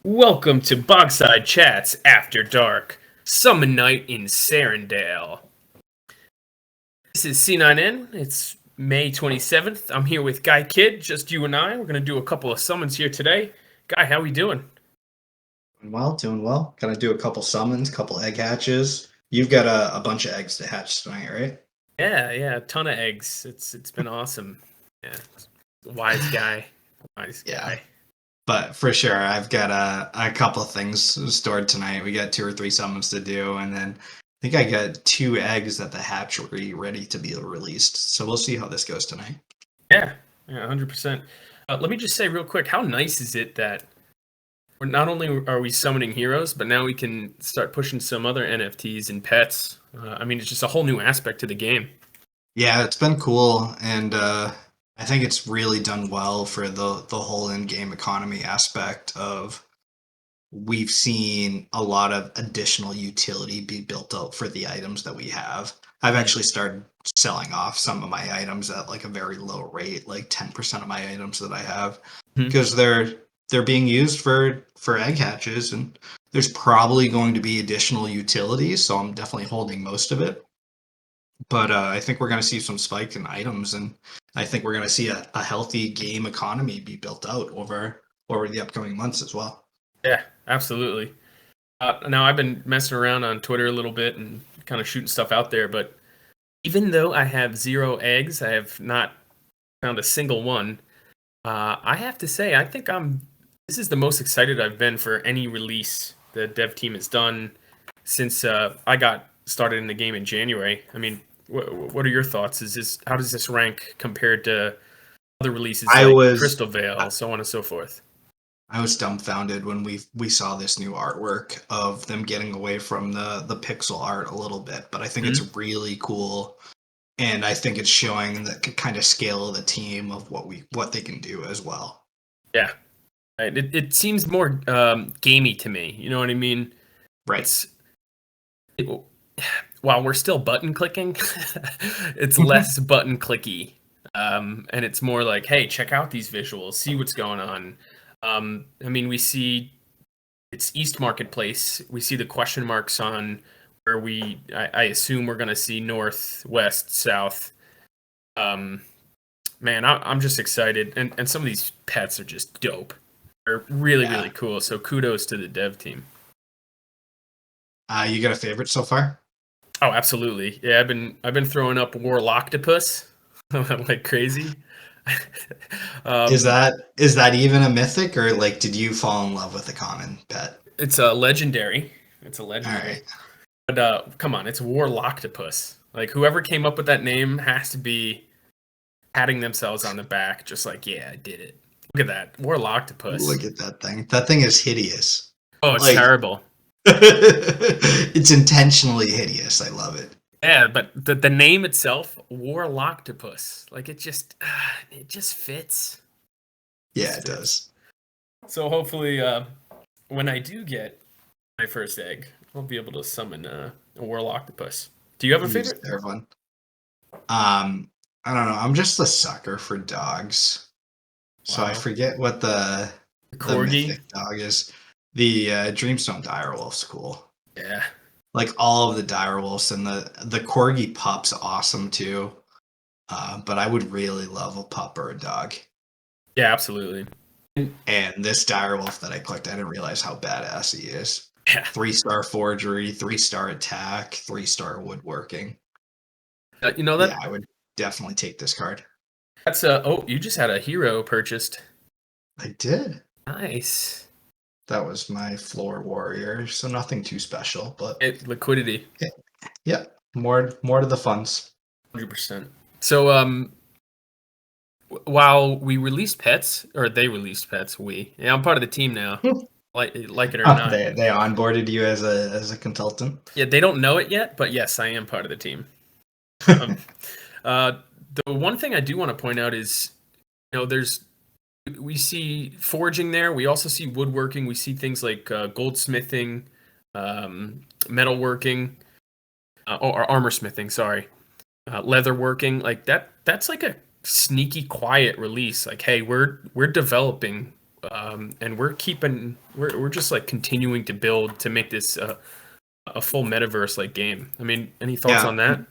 Welcome to Bogside Chats After Dark, Summon Night in Serendale. This is C9N. It's May 27th. I'm here with Guy Kid, just you and I. We're going to do a couple of summons here today. Guy, how we doing? Doing well. Gonna do a couple summons, couple egg hatches. You've got a bunch of eggs to hatch tonight, right? Yeah, a ton of eggs. It's been awesome. Yeah, wise guy. Yeah. But for sure, I've got a couple things stored tonight. We got 2 or 3 summons to do, and then I think I got 2 eggs at the hatchery ready to be released. So we'll see how this goes tonight. Yeah, 100%. Let me just say real quick, how nice is it that not only are we summoning heroes, but now we can start pushing some other NFTs and pets. It's just a whole new aspect to the game. Yeah, it's been cool, and I think it's really done well for the whole in-game economy aspect of we've seen a lot of additional utility be built out for the items that we have. I've actually started selling off some of my items at like a very low rate, like 10% of my items that I have, because they're being used for egg hatches, and there's probably going to be additional utilities, so I'm definitely holding most of it. But I think we're going to see some spike in items, and I think we're going to see a healthy game economy be built out over the upcoming months as well. Yeah, absolutely. Now, I've been messing around on Twitter a little bit and kind of shooting stuff out there, but even though I have 0 eggs, I have not found a single one. I have to say, I think this is the most excited I've been for any release the dev team has done since I got started in the game in January. I mean, what are your thoughts? How does this rank compared to other releases like Crystal Veil, so on and so forth? I was dumbfounded when we saw this new artwork of them getting away from the pixel art a little bit, but I think it's really cool, and I think it's showing the kind of scale of the team of what they can do as well. Yeah, it seems more gamey to me. You know what I mean? Right. While we're still button clicking, it's less button clicky, and it's more like, hey, check out these visuals, see what's going on. We see it's East Marketplace. We see the question marks on where I assume we're going to see north, west, south. Man, I'm just excited. And some of these pets are just dope. They're really cool. So kudos to the dev team. You got a favorite so far? Oh, absolutely. Yeah, I've been throwing up Warlocktopus like crazy. Is that even a mythic, or like did you fall in love with a common pet? It's a legendary. All right. But come on, it's Warlocktopus. Like whoever came up with that name has to be patting themselves on the back, just like, yeah, I did it. Look at that, Warlocktopus. Look at that thing. That thing is hideous. Oh, it's terrible. It's intentionally hideous. I love it. Yeah, but the name itself, Warlocktopus, like it just fits. Yeah, it does. So hopefully, when I do get my first egg, I'll be able to summon a Warlocktopus. Do you have a favorite? Everyone. I don't know. I'm just a sucker for dogs. So I forget what the mythic dog is. The Dreamstone Direwolf's cool. Yeah. Like all of the Direwolves, and the Corgi pup's awesome too. But I would really love a pup or a dog. Yeah, absolutely. And this Direwolf that I clicked, I didn't realize how badass he is. Yeah. 3-star forgery, 3-star attack, 3-star woodworking. You know that? Yeah, I would definitely take this card. That's you just had a hero purchased. I did. Nice. That was my floor warrior, so nothing too special, but liquidity. Yeah. More to the funds. 100%. So while we released pets, or they released pets, I'm part of the team now. like it or not. They onboarded you as a consultant. Yeah, they don't know it yet, but yes, I am part of the team. The one thing I do want to point out is, we see forging there. We also see woodworking. We see things like goldsmithing, metalworking, or armor smithing. Sorry, leatherworking. Like that. That's like a sneaky, quiet release. Like, hey, we're developing and we're just like continuing to build to make this a full metaverse like game. I mean, any thoughts on that?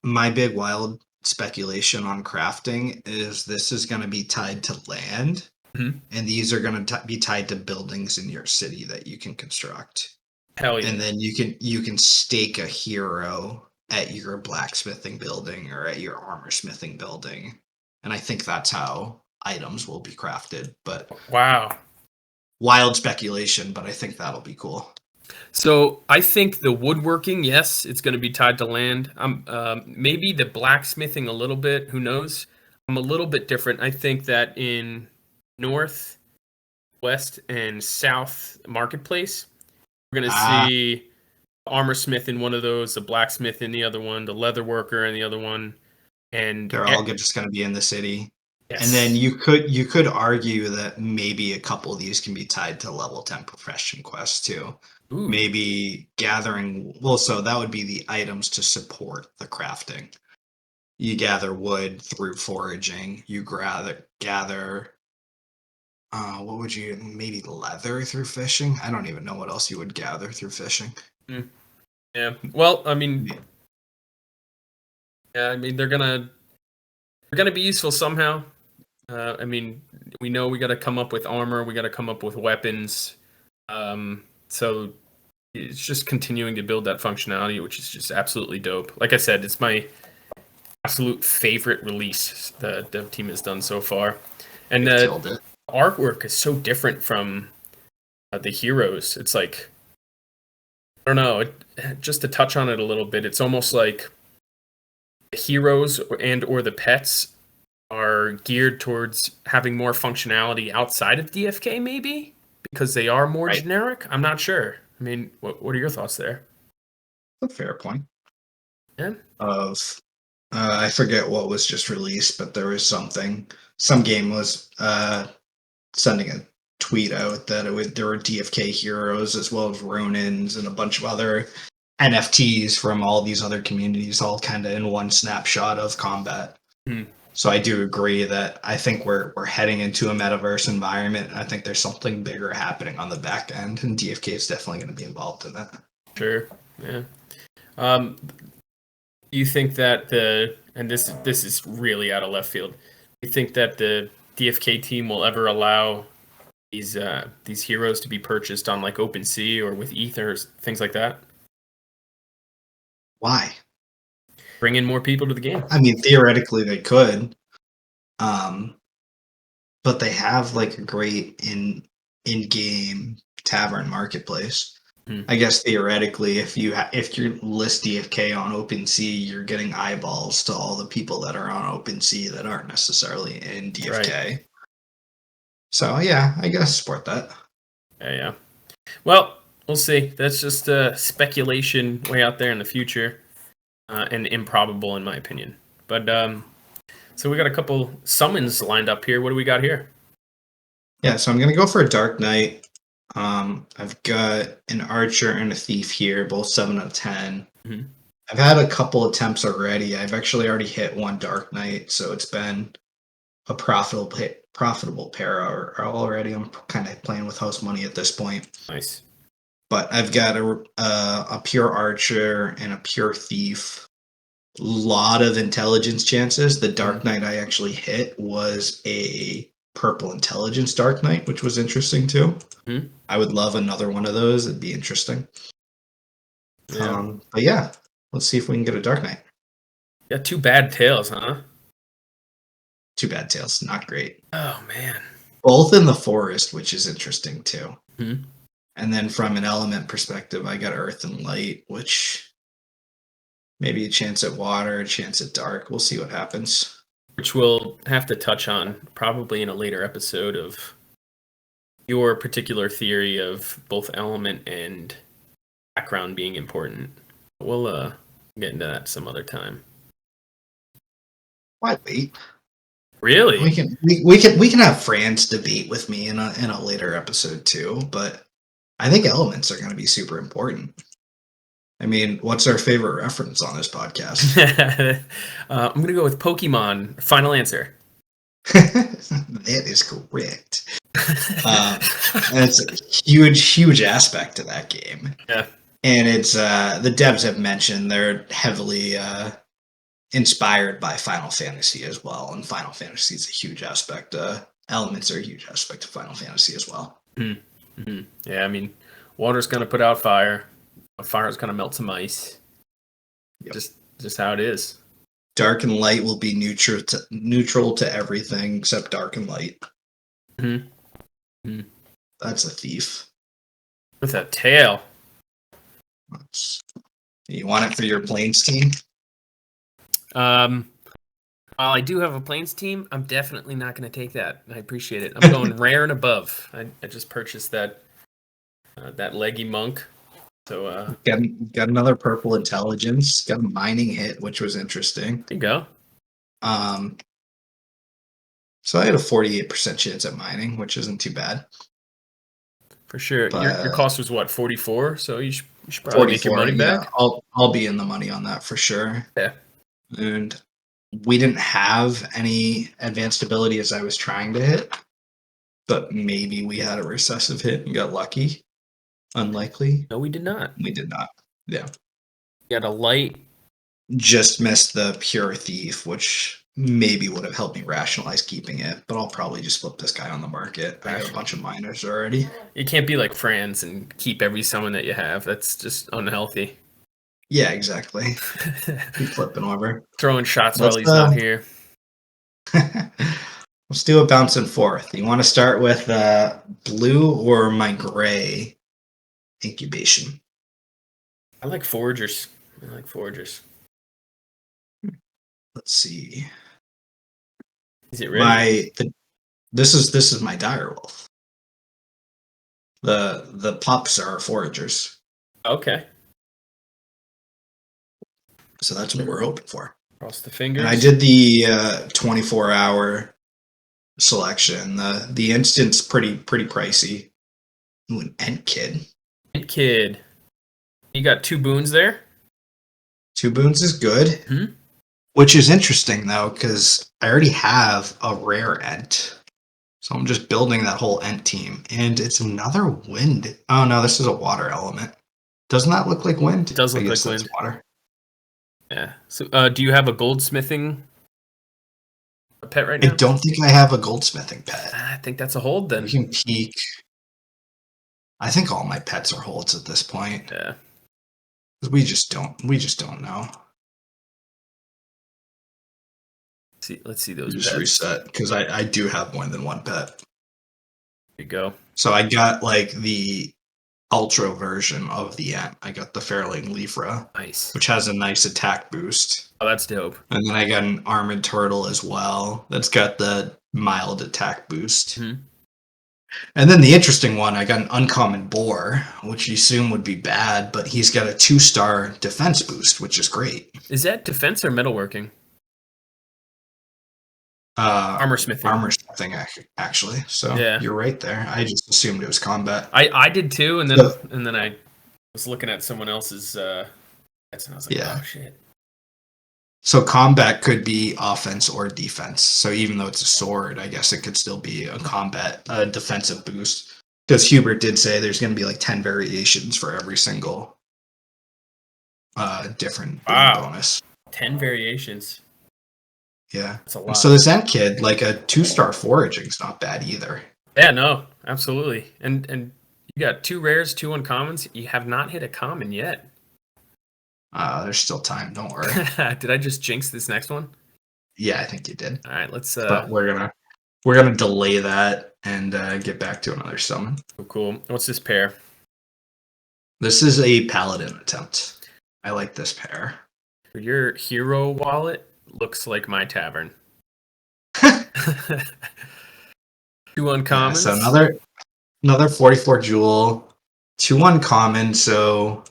My big wild speculation on crafting is this is going to be tied to land, Mhm. and these are going to be tied to buildings in your city that you can construct. Hell yeah. And then you can stake a hero at your blacksmithing building or at your armor smithing building. And I think that's how items will be crafted. But Wow. wild speculation, but I think that'll be cool. So I think the woodworking, yes, it's going to be tied to land. Maybe the blacksmithing a little bit. Who knows? I'm a little bit different. I think that in north, west, and south marketplace, we're going to see armor smith in one of those, the blacksmith in the other one, the leather worker in the other one, and they're all just going to be in the city. yes. And then you could argue that maybe a couple of these can be tied to level 10 profession quests too. Ooh. Maybe gathering, well, so that would be the items to support the crafting. You gather wood through foraging. You gather what would you, maybe leather through fishing? I don't even know what else you would gather through fishing. Yeah. Well, I mean, they're gonna be useful somehow. I mean, we know we got to come up with armor. We got to come up with weapons. So it's just continuing to build that functionality, which is just absolutely dope. Like I said, it's my absolute favorite release the dev team has done so far. And the artwork is so different from the heroes. It's like, I don't know, just to touch on it a little bit, it's almost like the heroes and or the pets are geared towards having more functionality outside of DFK, maybe because they are more generic. I'm not sure. I mean, what are your thoughts there? A fair point. Yeah. I forget what was just released, but there was some game was sending a tweet out that there were DFK heroes as well as Ronins and a bunch of other NFTs from all these other communities, all kind of in one snapshot of combat. So I do agree that I think we're heading into a metaverse environment. I think there's something bigger happening on the back end, and DFK is definitely going to be involved in that. Sure. Yeah. You think that and this is really out of left field. You think that the DFK team will ever allow these heroes to be purchased on like OpenSea or with Ether, things like that? Why? Bring in more people to the game. I mean, theoretically they could, but they have like a great in-game tavern marketplace. I guess theoretically, if you list DFK on OpenSea, you're getting eyeballs to all the people that are on OpenSea that aren't necessarily in DFK. Right. So yeah, I guess support that. Yeah. Well, we'll see. That's just speculation way out there in the future, and improbable in my opinion. But so we got a couple summons lined up here. What do we got here? Yeah, so I'm gonna go for a DarkKnight. I've got an archer and a thief here, both 7 out of 10. Mm-hmm. I've had a couple attempts already. I've actually already hit one DarkKnight, so it's been a profitable pair already. I'm kind of playing with house money at this point. Nice. But I've got a pure archer and a pure thief. Lot of intelligence chances. The DarkKnight I actually hit was a purple intelligence DarkKnight, which was interesting too. Mm-hmm. I would love another one of those. It'd be interesting. Yeah. But yeah, let's see if we can get a DarkKnight. Got 2 bad tails, huh? 2 bad tails, not great. Oh man. Both in the forest, which is interesting too. Mm-hmm. And then from an element perspective, I got earth and light, which maybe a chance at water, a chance at dark. We'll see what happens. Which we'll have to touch on probably in a later episode of your particular theory of both element and background being important. We'll get into that some other time. Why wait? Really? We can have Fran's debate with me in a later episode too, but I think elements are going to be super important. I mean, what's our favorite reference on this podcast? I'm going to go with Pokemon. Final answer. That is correct. And it's a huge aspect to that game. Yeah. And it's the devs have mentioned they're heavily inspired by Final Fantasy as well, and Final Fantasy is a huge aspect. Elements are a huge aspect of Final Fantasy as well. Mm-hmm. Yeah, I mean, water's gonna put out fire. Fire's gonna melt some ice. Yep. Just how it is. Dark and light will be neutral to everything except dark and light. Mm-hmm. Mm-hmm. That's a thief. With a tail. You want it for your planes team? While I do have a planes team, I'm definitely not going to take that. I appreciate it. I'm going rare and above. I just purchased that leggy monk. So got another purple intelligence. Got a mining hit, which was interesting. There you go. So I had a 48% chance at mining, which isn't too bad. For sure. But, your cost was what, 44? So you should probably make your money back. I'll be in the money on that for sure. Yeah. And we didn't have any advanced ability as I was trying to hit, but maybe we had a recessive hit and got lucky. Unlikely. No, we did not. We did not. Yeah. You got a light. Just missed the pure thief, which maybe would have helped me rationalize keeping it, but I'll probably just flip this guy on the market. I got a bunch of miners already. You can't be like Franz and keep every summon that you have. That's just unhealthy. Yeah, exactly. Keep flipping over. Throwing shots while he's not here. Let's do a bouncing forth. You want to start with blue or my gray incubation? I like foragers. Let's see. Is it ready? This is my direwolf. The pups are foragers. Okay. So that's what we're hoping for. Cross the fingers. And I did the 24-hour selection. The instant's pretty pricey. Ooh, an Ent Kid. Ent Kid. You got 2 boons there? 2 boons is good. Hmm? Which is interesting, though, because I already have a rare Ent. So I'm just building that whole Ent team. And it's another wind. Oh, no, this is a water element. Doesn't that look like wind? It does look like wind. Water. Yeah. So, do you have a goldsmithing pet right now? I don't think I have a goldsmithing pet. I think that's a hold then. We can peek. I think all my pets are holds at this point. Yeah. We just don't know. Let's see those just pets. Reset, because I do have more than one pet. There you go. So I got like the ultra version of the Ent. I got the Fairling Leafra. Nice. Which has a nice attack boost. Oh, that's dope. And then I got an Armored Turtle as well. That's got the mild attack boost. Mm-hmm. And then the interesting one, I got an Uncommon Boar, which you assume would be bad, but he's got a 2-star defense boost, which is great. Is that defense or metalworking? Armor smithing, actually. So yeah. You're right there. I just assumed it was combat. I did too, and then I was looking at someone else's pets, and I was like, yeah. Oh shit. So combat could be offense or defense. So even though it's a sword, I guess it could still be a defensive boost. Because Hubert did say there's going to be like 10 variations for every single different bonus. 10 variations. Yeah. That's a lot. So this Ent Kid, like a 2-star foraging's not bad either. Yeah, no, absolutely. And you got 2 rares, 2 uncommons. You have not hit a common yet. There's still time. Don't worry. Did I just jinx this next one? Yeah, I think you did. All right, let's. But we're gonna delay that and get back to another summon. Cool. What's this pair? This is a Paladin attempt. I like this pair. Your hero wallet looks like my tavern. 2 uncommons. Yeah, so another 44 jewel, 2 uncommon, so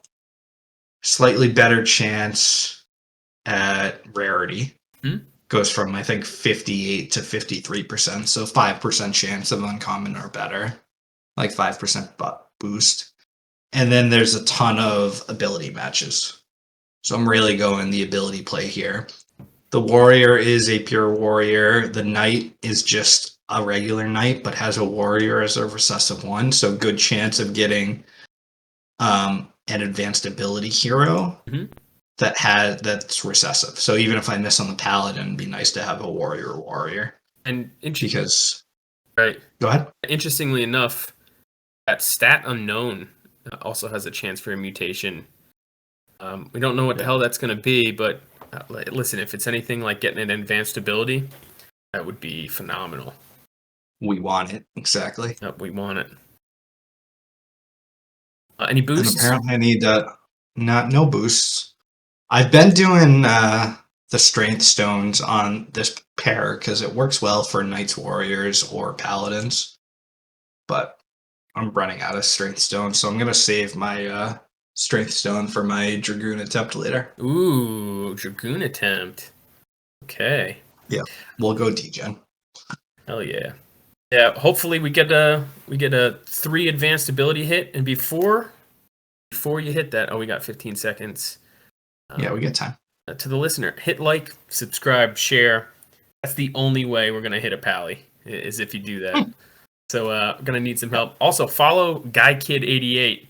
slightly better chance at rarity. Goes from I think 58 to 53%, so 5% chance of uncommon or better, like 5% boost. And then there's a ton of ability matches. So I'm really going the ability play here. The warrior is a pure warrior. The knight is just a regular knight, but has a warrior as a recessive one. So good chance of getting an advanced ability hero Mhm. that's recessive. So even if I miss on the paladin, it'd be nice to have a warrior. And Because right. go ahead. Interestingly enough, that stat unknown also has a chance for a mutation. We don't know what the hell that's going to be, but listen, if it's anything like getting an advanced ability, that would be phenomenal. We want it exactly. We want it. Any boosts? And apparently, I need no boosts. I've been doing the strength stones on this pair because it works well for knights, warriors, or paladins. But I'm running out of strength stones, so I'm gonna save my strength stone for my dragoon attempt later. Ooh, Dragoon attempt. Okay. Yeah, we'll go degen. Hell yeah. Yeah, hopefully we get a 3 advanced ability hit, and before you hit that, we got 15 seconds. Yeah, we get time. To the listener, hit like, subscribe, share. That's the only way we're gonna hit a pally, is if you do that. So gonna need some help. Also, follow GuyKid88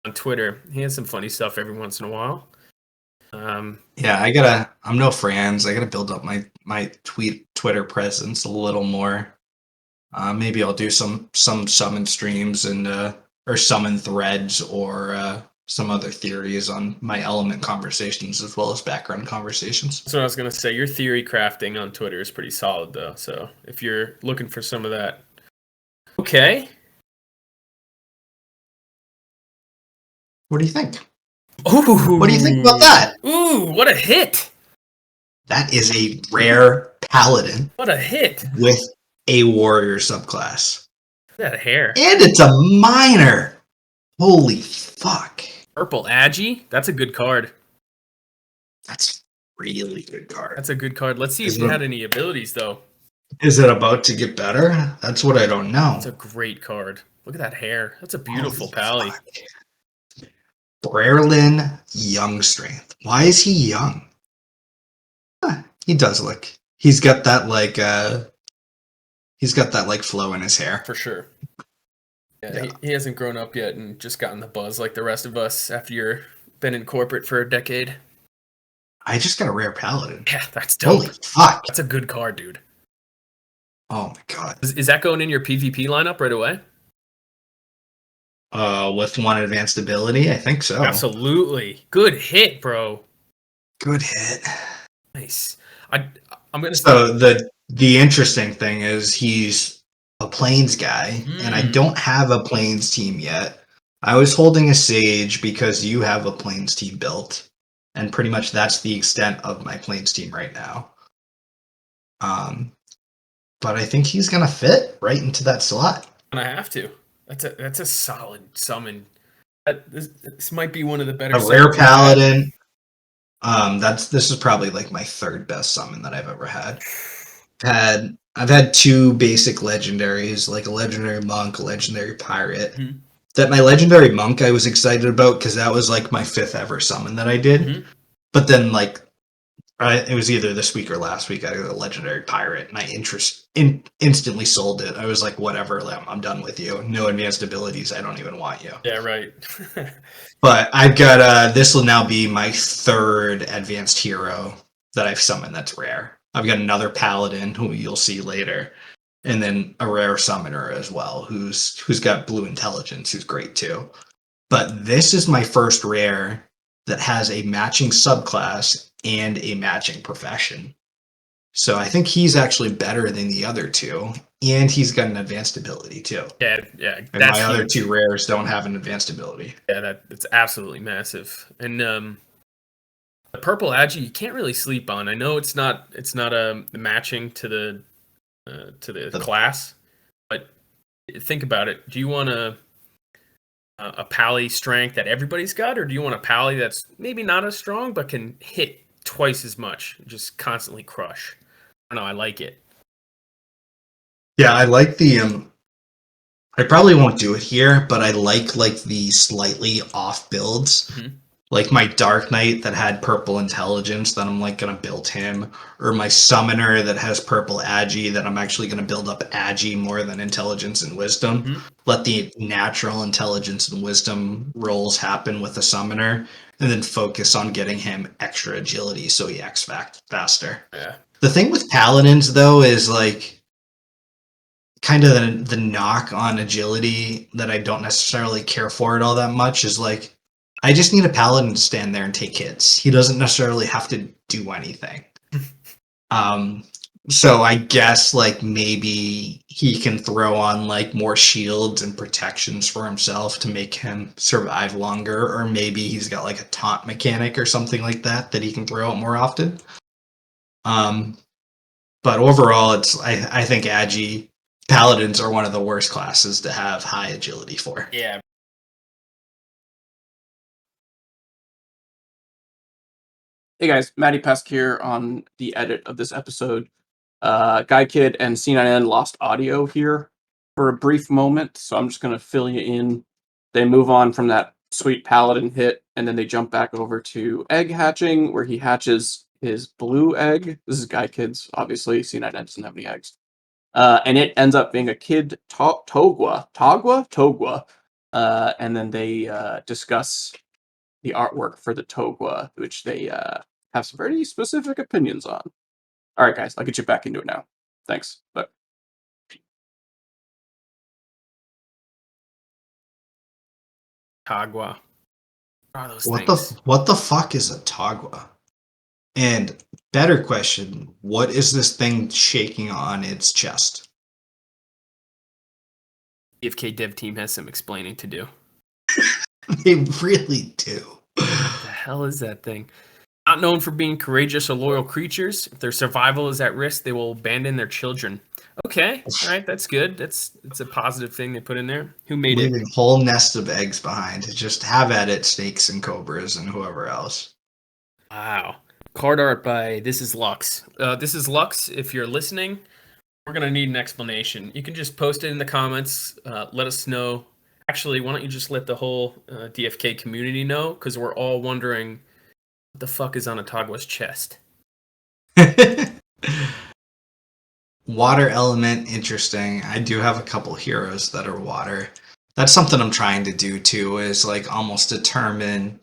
on Twitter. He has some funny stuff every once in a while. Yeah, I'm no friends. I gotta build up my Twitter presence a little more. Maybe I'll do some summon streams and or summon threads or some other theories on my element conversations as well as background conversations. That's what I was gonna say. Your Theorycrafting on Twitter is pretty solid, though. So if you're looking for some of that, okay. What do you think? Ooh, What do you think about that? Ooh, what a hit! That is a rare paladin. What a hit! With a warrior subclass. That hair. And it's a minor. Holy fuck. Purple Agi? That's a good card. That's a really good card. That's a good card. Let's see if you had any abilities, though. Is it about to get better? That's what I don't know. It's a great card. Look at that hair. That's a beautiful pally. Brerlin Young Strength. Why is he young? He does look. He's got that flow in his hair. For sure. Yeah. He hasn't grown up yet and just gotten the buzz like the rest of us after you've been in corporate for a decade. I just got a rare paladin. Yeah, that's dope. Holy fuck. That's a good card, dude. Oh my god. Is that going in your PvP lineup right away? With one advanced ability, I think so. Absolutely. Good hit, bro. Good hit. Nice. I'm gonna. So the interesting thing is he's a plains guy, and I don't have a plains team yet. I was holding a sage because you have a plains team built, and pretty much that's the extent of my plains team right now. But I think he's gonna fit right into that slot. And I have to. That's a solid summon. This might be one of the better. A rare paladin. This is probably like my third best summon that I've ever had. I've had 2 basic legendaries, like a legendary monk, a legendary pirate. Mm-hmm. That my legendary monk I was excited about because that was like my 5th ever summon that I did. Mm-hmm. But then like it was either this week or last week I got a legendary pirate and I instantly sold it. I was like, whatever, I'm done with you. No advanced abilities. I don't even want you. Yeah, right. But I've got this will now be my 3rd advanced hero that I've summoned that's rare. I've got another paladin who you'll see later, and then a rare summoner as well who's got blue intelligence, who's great too. But this is my first rare that has a matching subclass and a matching profession. So I think he's actually better than the other 2, and he's got an advanced ability too. Yeah. And my other 2 rares don't have an advanced ability. Yeah, that's absolutely massive. And the purple Agi you can't really sleep on. I know it's not matching to the class, but think about it. Do you want a pally strength that everybody's got, or do you want a pally that's maybe not as strong but can hit twice as much, just constantly crush? I don't know, I like it. Yeah, I like the I probably won't do it here, but I like the slightly off builds. Mm-hmm. like my DarkKnight that had purple intelligence, that I'm like gonna build him, or my summoner that has purple agi, that I'm actually gonna build up agi more than intelligence and wisdom. Mhm. Let the natural intelligence and wisdom rolls happen with the summoner, and then focus on getting him extra agility so he acts faster. Yeah. The thing with paladins though is like kind of the knock on agility that I don't necessarily care for it all that much is like I just need a paladin to stand there and take hits. He doesn't necessarily have to do anything. Um, so I guess like maybe he can throw on like more shields and protections for himself to make him survive longer, or maybe he's got like a taunt mechanic or something like that that he can throw out more often. Um, but overall, I think agi paladins are one of the worst classes to have high agility for. Yeah. Hey guys, MattyPesq here on the edit of this episode. Guy Kid and C9N lost audio here for a brief moment, so I'm just going to fill you in. They move on from that sweet Paladin hit, and then they jump back over to egg hatching, where he hatches his blue egg. This is Guy Kid's, obviously. C9N doesn't have any eggs. And it ends up being a kid Togwa. And then they discuss the artwork for the Togwa, which they have some very specific opinions on. All right, guys, I'll get you back into it now. Thanks. Bye. Tagua. Oh, those What things. the fuck is a tagua? And better question, what is this thing shaking on its chest? DFK dev team has some explaining to do. They really do. What the hell is that thing? Not known for being courageous or loyal creatures. If their survival is at risk, they will abandon their children. Okay, all right, that's good. It's a positive thing they put in there. Who made Leaving it? a whole nest of eggs behind. Just have at it, snakes and cobras and whoever else. Wow. Card art by This Is Lux. This is Lux. If you're listening, we're gonna need an explanation. You can just post it in the comments. Let us know. Actually, why don't you just let the whole DFK community know? Because we're all wondering what the fuck is on Atagua's chest. Water element, interesting. I do have a couple heroes that are water. That's something I'm trying to do too, is like almost determine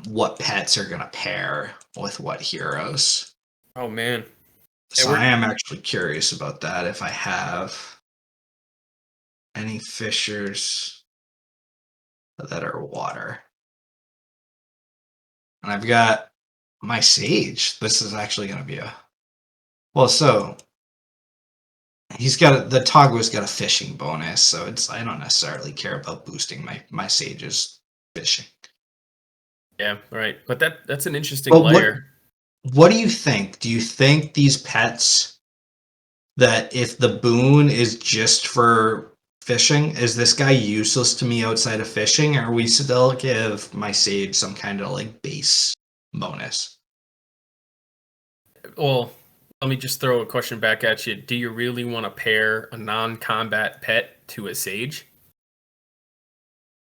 what pets are gonna pair with what heroes. Oh man. So we're- I am actually curious about that if I have any fishers that are water. And I've got my sage. This is actually going to be a well. So he's got the Togwa's got a fishing bonus, so it's I don't necessarily care about boosting my sage's fishing. Yeah, right. But that's an interesting But layer. what do you think? Do you think these pets that if the boon is just for fishing, is this guy useless to me outside of fishing, or we still give my sage some kind of like base bonus? Well, let me just throw a question back at you. Do you really want to pair a non-combat pet to a sage?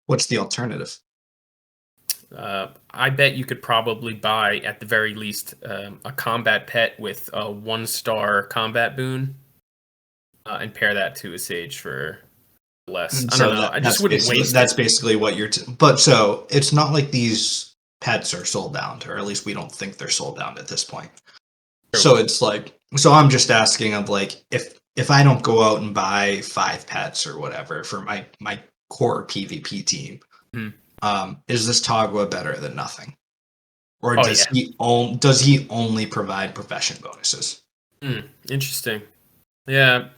What's the alternative? I bet you could probably buy, at the very least, a combat pet with a 1-star combat boon, and pair that to a sage for less. I don't know. I just wouldn't waste that's it. basically what you're. But so it's not like these pets are sold out, or at least we don't think they're sold out at this point. True. So it's like, so I'm just asking of like, if I don't go out and buy 5 pets or whatever for my core PvP team, is this Togwa better than nothing, or Oh, does yeah. does he only provide profession bonuses? Interesting. Yeah.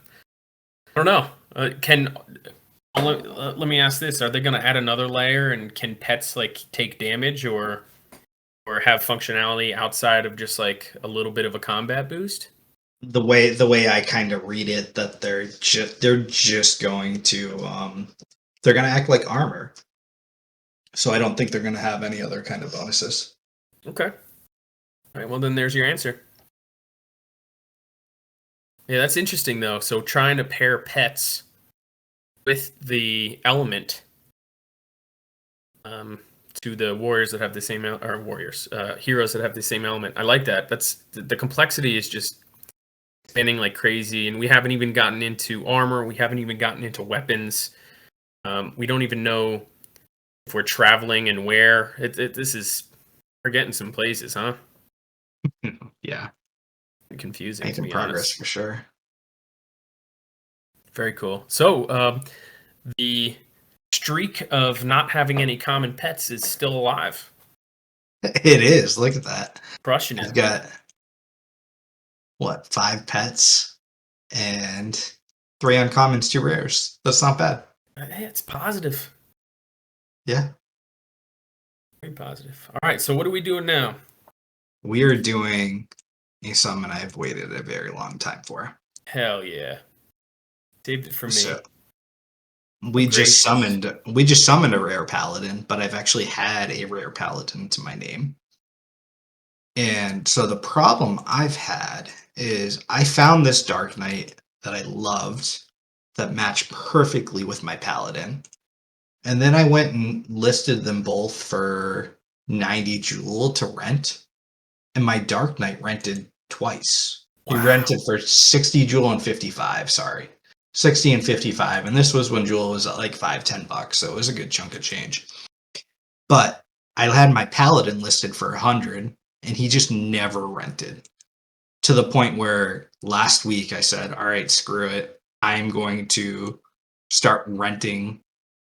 I don't know. Let me ask this: are they going to add another layer, and can pets like take damage or have functionality outside of just like a little bit of a combat boost? The way I kind of read it, that they're just going to they're going to act like armor. So I don't think they're going to have any other kind of bonuses. Okay. All right. Well, then there's your answer. Yeah, that's interesting though. So trying to pair pets with the element, to the warriors that have the same heroes that have the same element. I like that. That's the complexity is just expanding like crazy, and we haven't even gotten into armor. We haven't even gotten into weapons. We don't even know if we're traveling and where. We're getting some places, huh? Yeah, Confusing, to making be progress honest. for sure. Very cool. So the streak of not having any common pets is still alive. It is. Look at that. Crushing I've it. got what, 5 pets and 3 uncommons, 2 rares. That's not bad. Hey, it's positive. Yeah. Very positive. All right, so what are we doing now? We are doing a summon I've waited a very long time for. Hell yeah. Saved it for me. So we just summoned a rare paladin, but I've actually had a rare paladin to my name. And so the problem I've had is I found this DarkKnight that I loved that matched perfectly with my paladin. And then I went and listed them both for 90 jewel to rent. And my DarkKnight rented twice. He Wow. rented for 60 jewel and 55, sorry. 60 and 55. And this was when jewel was at like $5-10, so it was a good chunk of change. But I had my paladin listed for 100, and he just never rented. To the point where last week I said, all right, screw it. I'm going to start renting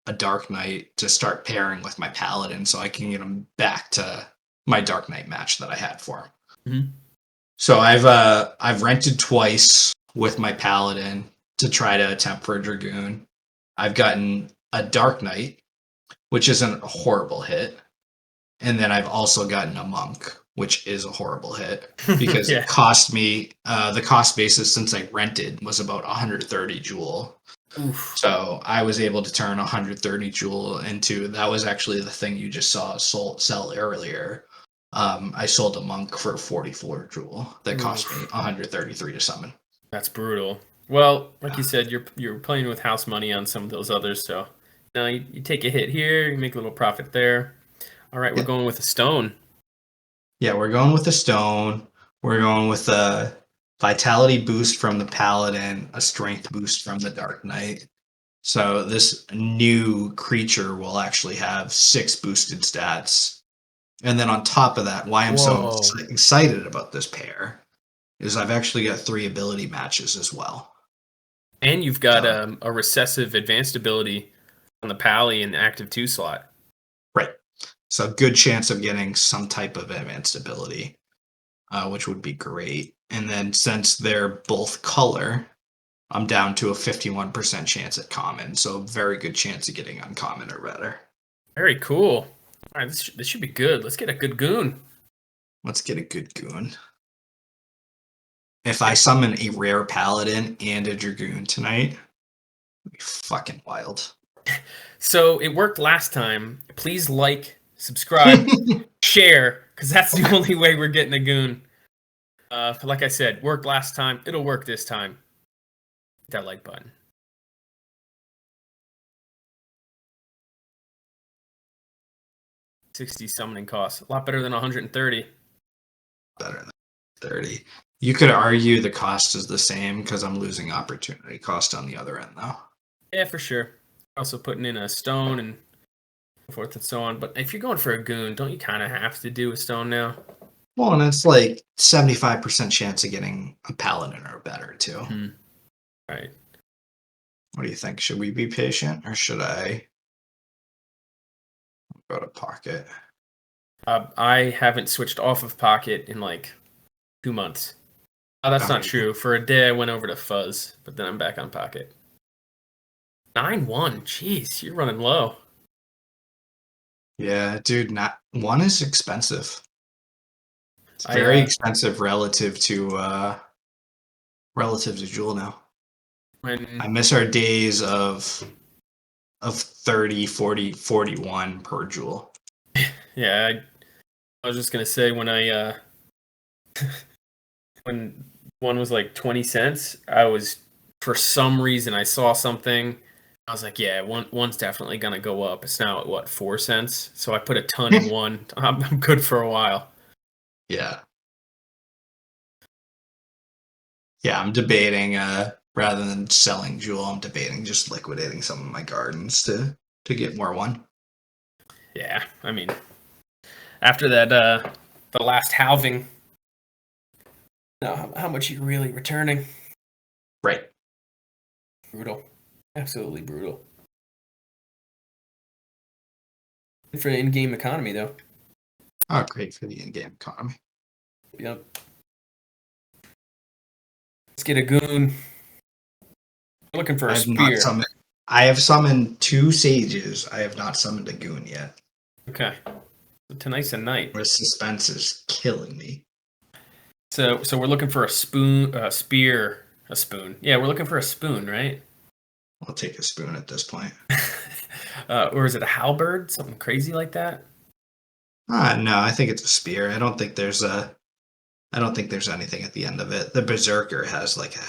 a DarkKnight to start pairing with my paladin so I can get him back to my DarkKnight match that I had for him. Mm-hmm. So I've rented twice with my paladin to try to attempt for a Dragoon. I've gotten a DarkKnight, which isn't a horrible hit. And then I've also gotten a monk, which is a horrible hit because Yeah. it cost me, the cost basis since I rented was about 130 jewel. Oof. So I was able to turn 130 jewel into, that was actually the thing you just saw sell earlier. I sold a monk for 44 jewel that cost me 133 to summon. That's brutal. Well, like you said, you're playing with house money on some of those others, so now you take a hit here, you make a little profit there. All right, we're going with a stone. Yeah, we're going with a stone. We're going with a vitality boost from the paladin, a strength boost from the DarkKnight. So this new creature will actually have 6 boosted stats. And then on top of that, why I'm so excited about this pair is I've actually got 3 ability matches as well. And you've got a recessive advanced ability on the Pally in the active 2 slot. Right. So good chance of getting some type of advanced ability, which would be great. And then since they're both color, I'm down to a 51% chance at common. So very good chance of getting uncommon or better. Very cool. All right, this should be good. Let's get a good goon. Let's get a good goon. If I summon a rare paladin and a dragoon tonight, it'd be fucking wild. So it worked last time. Please like, subscribe, share, because that's the only way we're getting a goon. Like I said, worked last time. It'll work this time. Hit that like button. $60 summoning cost. A lot better than 130. Better than 30. You could argue the cost is the same because I'm losing opportunity cost on the other end, though. Yeah, for sure. Also putting in a stone and so forth and so on. But if you're going for a goon, don't you kind of have to do a stone now? Well, and it's like 75% chance of getting a paladin or better, too. Mm-hmm. Right. What do you think? Should we be patient or should I go to pocket? I haven't switched off of pocket in like 2 months. Oh, that's not true. For a day, I went over to fuzz, but then I'm back on pocket. 9-1. Jeez, you're running low. Yeah, dude, 1 is expensive. It's very expensive relative to Jewel now. I miss our days of 30, 40, 41 per Jewel. Yeah, I was just gonna say when I when one was like 20 cents, I was, for some reason I saw something, I was like, yeah, one's definitely gonna go up. It's now at what, 4 cents? So I put a ton in one. I'm good for a while. Yeah. Yeah, I'm debating rather than selling Jewel, I'm debating just liquidating some of my gardens to get more one. Yeah, I mean, after that, the last halving, how much are you really returning? Right. Brutal. Absolutely brutal. Good for the in-game economy, though. Oh, great for the in-game economy. Yep. Let's get a goon. We're looking for a spear. I have summoned 2 sages. I have not summoned a goon yet. Okay. So tonight's a night. The suspense is killing me. So we're looking for a spear, a spoon. Yeah, we're looking for a spoon, right? I'll take a spoon at this point. Or is it a halberd? Something crazy like that? No, I think it's a spear. I don't think there's anything at the end of it. The Berserker has like a.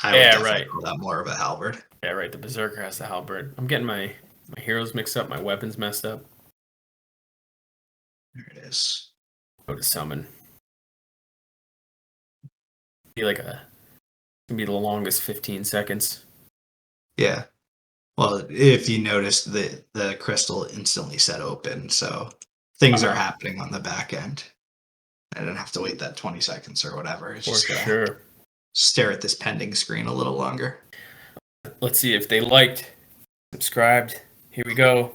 I would definitely call that more of a halberd. Yeah, right. The Berserker has the halberd. I'm getting my heroes mixed up. My weapons messed up. There it is. Go to summon. Gonna be the longest 15 seconds. Yeah. Well, if you noticed, the crystal instantly set open, so things are happening on the back end. I didn't have to wait that 20 seconds or whatever. It's just gonna stare at this pending screen a little longer. Let's see if they liked, subscribed. Here we go.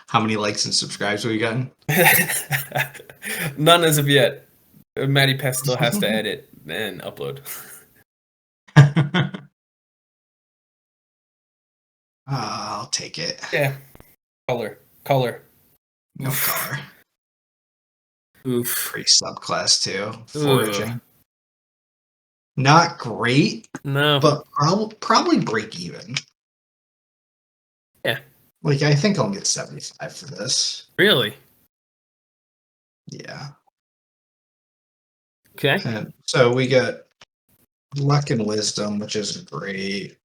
How many likes and subscribes have we gotten? None as of yet. MattyPesq still has to edit and upload. I'll take it. Yeah. Color. No color. Oof. Free subclass too. Foraging. Not great. No. But probably break even. Yeah. Like, I think I'll get 75 for this. Really? Yeah. Okay. And so we got luck and wisdom, which isn't great.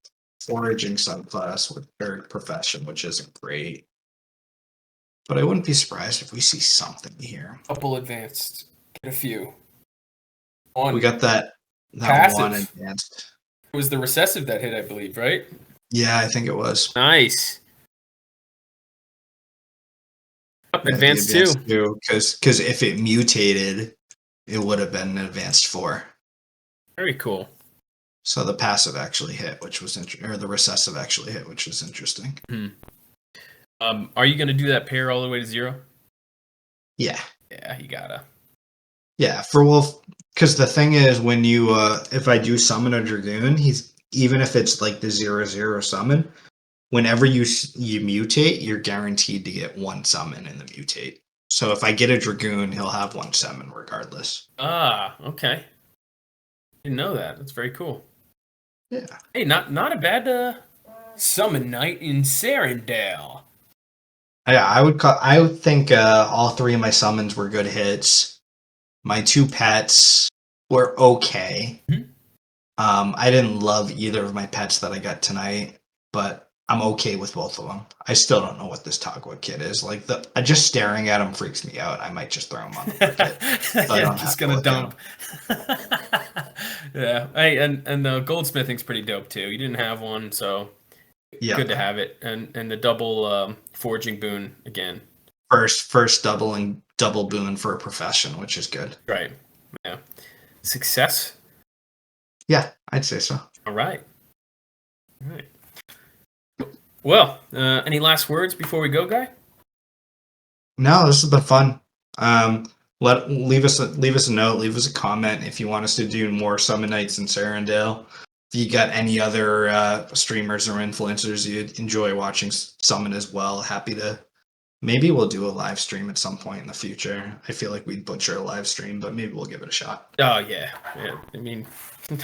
Foraging subclass with third profession, which isn't great. But I wouldn't be surprised if we see something here. Couple advanced. Get a few. We got that passive. One advanced. It was the recessive that hit, I believe, right? Yeah, I think it was. Nice. Advanced 2. Because if it mutated, it would have been an advanced 4. Very cool. So the passive actually hit, which was or the recessive actually hit, which was interesting. Are you going to do that pair all the way to 0? Yeah. Yeah, you gotta. Yeah, because the thing is, when you if I do summon a Dragoon, even if it's like the 0/0 summon, whenever you mutate, you're guaranteed to get 1 summon in the mutate. So if I get a Dragoon, he'll have 1 summon regardless. Ah, okay. Didn't know that. That's very cool. Yeah. Hey, not a bad summon night in Serendale. Yeah, I would think all 3 of my summons were good hits. My 2 pets were okay. Mm-hmm. I didn't love either of my pets that I got tonight, but I'm okay with both of them. I still don't know what this Togwa kid is. Like just staring at him freaks me out. I might just throw him on the market. So I'm just gonna dump. Yeah, hey, and the goldsmithing's pretty dope too. You didn't have one, so good to have it. And the double forging boon again. First double boon for a profession, which is good. Right. Yeah. Success. Yeah, I'd say so. All right. Well, any last words before we go, Guy? No, this has been fun. Leave us a note, leave us a comment if you want us to do more summon nights in Serendale. If you got any other streamers or influencers you'd enjoy watching summon as well, happy to. Maybe we'll do a live stream at some point in the future. I feel like we'd butcher a live stream, but maybe we'll give it a shot. Oh yeah. I mean,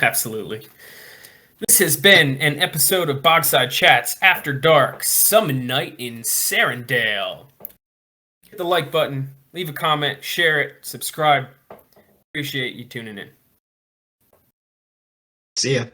absolutely. This has been an episode of Bogside Chats After Dark Summon Night in Serendale. Hit the like button, leave a comment, share it, subscribe. Appreciate you tuning in. See ya.